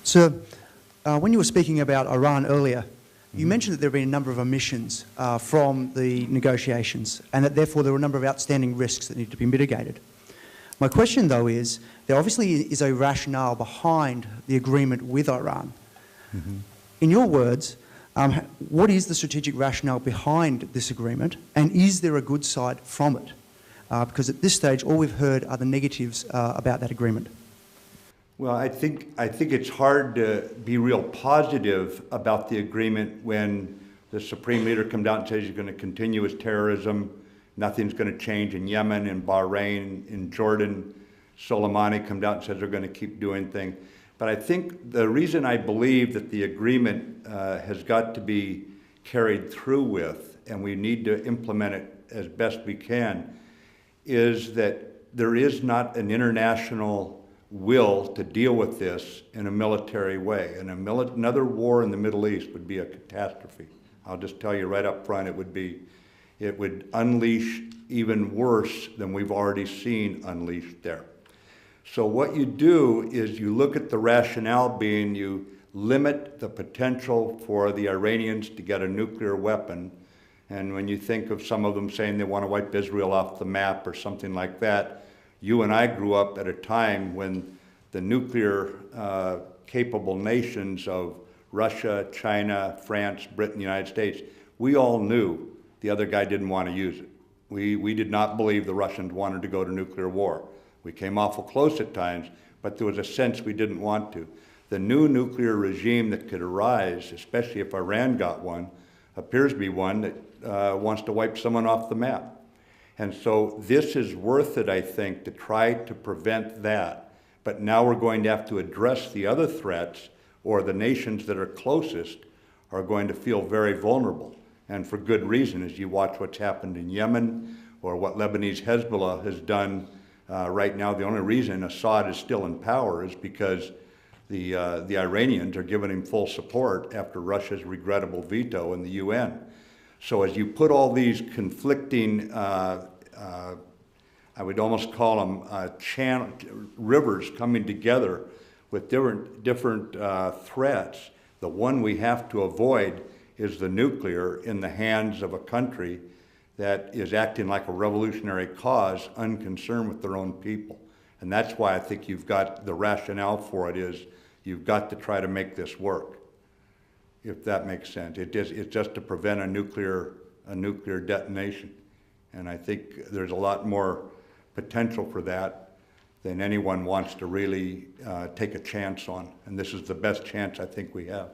So, when you were speaking about Iran earlier, you mentioned that there have been a number of omissions from the negotiations and that therefore there were a number of outstanding risks that need to be mitigated. My question, though, is there obviously is a rationale behind the agreement with Iran. In your words, what is the strategic rationale behind this agreement, and is there a good side from it? Because at this stage, all we've heard are the negatives about that agreement. Well, I think it's hard to be real positive about the agreement when the Supreme Leader comes out and says he's going to continue his terrorism, nothing's going to change in Yemen, in Bahrain, in Jordan. Soleimani comes out and says they're going to keep doing things. But I think the reason I believe that the agreement has got to be carried through with, and we need to implement it as best we can, is that there is not an international will to deal with this in a military way. And another war in the Middle East would be a catastrophe. I'll just tell you right up front, it would unleash even worse than we've already seen unleashed there. So what you do is you look at the rationale being you limit the potential for the Iranians to get a nuclear weapon. And when you think of some of them saying they want to wipe Israel off the map or something like that, you and I grew up at a time when the nuclear capable nations of Russia, China, France, Britain, the United States, we all knew the other guy didn't want to use it. We did not believe the Russians wanted to go to nuclear war. We came awful close at times, but there was a sense we didn't want to. The new nuclear regime that could arise, especially if Iran got one, appears to be one that wants to wipe someone off the map. And so this is worth it, I think, to try to prevent that. But now we're going to have to address the other threats, or the nations that are closest are going to feel very vulnerable. And for good reason, as you watch what's happened in Yemen, or what Lebanese Hezbollah has done right now. The only reason Assad is still in power is because the Iranians are giving him full support after Russia's regrettable veto in the UN. So as you put all these conflicting, I would almost call them rivers coming together with different threats, the one we have to avoid is the nuclear in the hands of a country that is acting like a revolutionary cause, unconcerned with their own people. And that's why I think you've got the rationale for it is you've got to try to make this work, if that makes sense. It's just to prevent a nuclear detonation. And I think there's a lot more potential for that than anyone wants to really take a chance on. And this is the best chance I think we have.